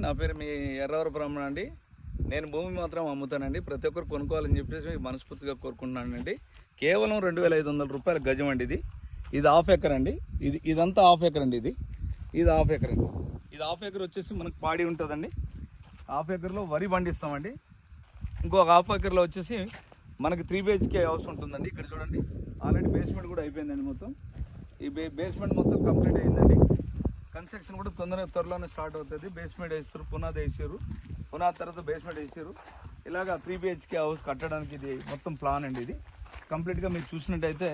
నా పేరు మీ ఎర్రవర బ్రహ్మణ అండి. నేను భూమి మాత్రం అమ్ముతానండి. ప్రతి ఒక్కరు కొనుక్కోవాలని చెప్పేసి మనస్ఫూర్తిగా కోరుకుంటున్నానండి. కేవలం 2500 రూపాయల గజం అండి. ఇది హాఫ్ ఎకర్ అండి. ఇదంతా హాఫ్ ఎకర్ అండి. ఇది హాఫ్ ఎకర్ అండి. ఇది హాఫ్ ఎకర్ వచ్చేసి మనకు పాడి ఉంటుందండి. హాఫ్ ఎకర్లో వరి పండిస్తామండి. ఇంకో హాఫ్ ఎకర్లో వచ్చేసి మనకి 3 BHK హౌస్ ఉంటుందండి. ఇక్కడ చూడండి, ఆల్రెడీ బేస్మెంట్ కూడా అయిపోయిందండి. మొత్తం ఈ బేస్మెంట్ మొత్తం కంప్లీట్ అయిందండి. కన్స్ట్రక్షన్ కూడా త్వరలోనే స్టార్ట్ అవుతుంది. బేస్మెంట్ వేస్తారు, పునాది వేసారు, పునాది తర్వాత బేస్మెంట్ వేసారు. ఇలాగా 3 BHK హౌస్ కట్టడానికి ఇది మొత్తం ప్లాన్ అండి. ఇది కంప్లీట్గా మీరు చూసినట్టయితే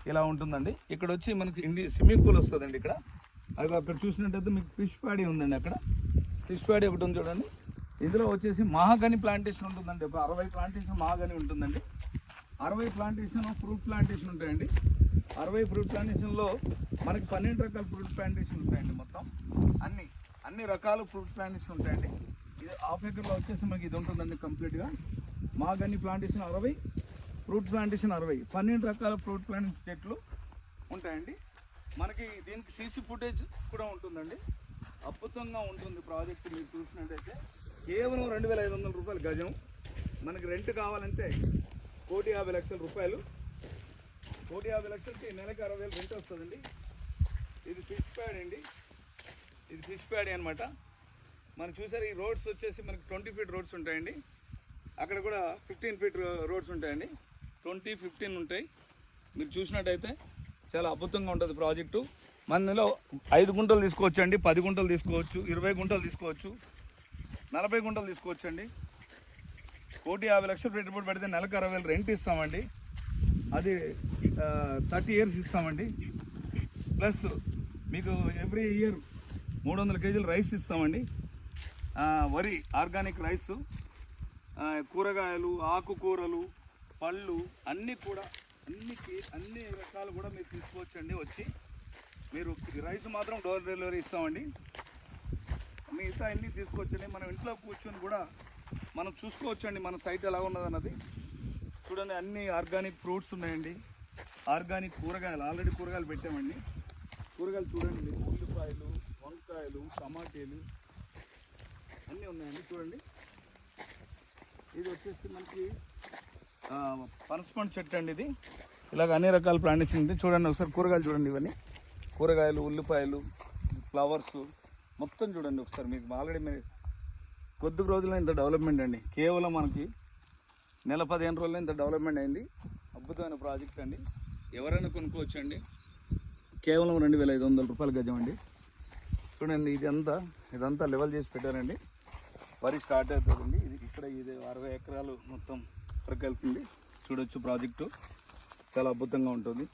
ఇలా ఉంటుందండి. ఇక్కడ వచ్చి మనకి స్విమ్మింగ్ పూల్ వస్తుందండి. ఇక్కడ అక్కడ చూసినట్టయితే మీకు ఫిష్ ప్యాడీ ఉందండి. అక్కడ ఫిష్ ప్యాడీ ఒకటి ఉంది చూడండి. ఇందులో వచ్చేసి మహాగని ప్లాంటేషన్ ఉంటుందండి. ఒక 60 ప్లాంటేషన్ మహాగని ఉంటుందండి. 60 ప్లాంటేషన్ ఫ్రూట్ ప్లాంటేషన్ ఉంటాయండి. 60 ఫ్రూట్ ప్లాంటేషన్లో మనకి 12 రకాల ఫ్రూట్ ప్లాంటేషన్ ఉంటాయండి. మొత్తం అన్ని రకాల ఫ్రూట్ ప్లాంటేషన్ ఉంటాయండి. ఇది హాఫ్ ఎకర్లో వచ్చేసి మనకి ఇది ఉంటుందండి. కంప్లీట్గా మహాగని ప్లాంటేషన్ 60, ఫ్రూట్ ప్లాంటేషన్ 60, 12 రకాల ఫ్రూట్ ప్లాంటేషన్ చెట్లు ఉంటాయండి. మనకి దీనికి సీసీ ఫుటేజ్ కూడా ఉంటుందండి. అద్భుతంగా ఉంటుంది ప్రాజెక్ట్. మీరు చూసినట్టయితే కేవలం 2500 రూపాయలు గజం. మనకి రెంట్ కావాలంటే 1,50,00,000 రూపాయలు. 1,50,00,000కి నెలకి 60,000 రెంట్ వస్తుందండి. ఇది ఫిష్ ప్యాడ్ అండి. ఇది ఫిష్ ప్యాడ్ అనమాట. మనం చూసారు, ఈ రోడ్స్ వచ్చేసి మనకి 20 ఫీట్ రోడ్స్ ఉంటాయండి. అక్కడ కూడా 15 ఫీట్ రోడ్స్ ఉంటాయండి. 20, 15 ఉంటాయి. మీరు చూసినట్టయితే చాలా అద్భుతంగా ఉంటుంది ప్రాజెక్టు. మనలో 5 గుంటలు తీసుకోవచ్చు అండి, 10 గుంటలు తీసుకోవచ్చు, 20 గుంటలు తీసుకోవచ్చు, 40 గుంటలు తీసుకోవచ్చు అండి. 1,50,00,000 పెట్టుబడి పెడితే నెలకు 60,000 రెంట్ ఇస్తామండి. అది 30 ఇయర్స్ ఇస్తామండి. ప్లస్ మీకు ఎవ్రీ ఇయర్ 300 కేజీలు రైస్ ఇస్తామండి. వరి, ఆర్గానిక్ రైస్, కూరగాయలు, ఆకుకూరలు, పళ్ళు అన్నీ కూడా అన్ని రకాలు కూడా మీరు తీసుకోవచ్చండి. వచ్చి మీరు రైస్ మాత్రం డోర్ డెలివరీ ఇస్తామండి. మిగతా అన్నీ తీసుకోవచ్చండి. మనం ఇంట్లో కూర్చొని కూడా మనం చూసుకోవచ్చండి మన సైట్ ఎలా ఉన్నదన్నది. చూడండి, అన్ని ఆర్గానిక్ ఫ్రూట్స్ ఉన్నాయండి. ఆర్గానిక్ కూరగాయలు, ఆల్రెడీ కూరగాయలు పెట్టామండి. కూరగాయలు చూడండి, ఉల్లిపాయలు, వంకాయలు, టమాటీలు అన్నీ ఉన్నాయండి. చూడండి, ఇది వచ్చేసి మనకి పనసపండు చెట్టు అండి. ఇది ఇలాగ అన్ని రకాల ప్లాంటేషన్ ఉంది. చూడండి ఒకసారి కూరగాయలు చూడండి. ఇవన్నీ కూరగాయలు, ఉల్లిపాయలు, ఫ్లవర్స్ మొత్తం చూడండి ఒకసారి. మీకు ఆల్రెడీ మీరు కొద్ది రోజుల్లో ఇంత డెవలప్మెంట్ అండి. కేవలం మనకి నెల 15 రోజుల్లో ఇంత డెవలప్మెంట్ అయింది. అద్భుతమైన ప్రాజెక్ట్ అండి. ఎవరైనా కొనుక్కోవచ్చు అండి. కేవలం 2500 రూపాయల గజం అండి. చూడండి, ఇదంతా లెవెల్ చేసి పెట్టారండి. వరి స్టార్ట్ అవుతుందండి. ఇది 60 ఎకరాలు మొత్తం వరకు వెళ్తుంది. చూడొచ్చు, ప్రాజెక్టు చాలా అద్భుతంగా ఉంటుంది.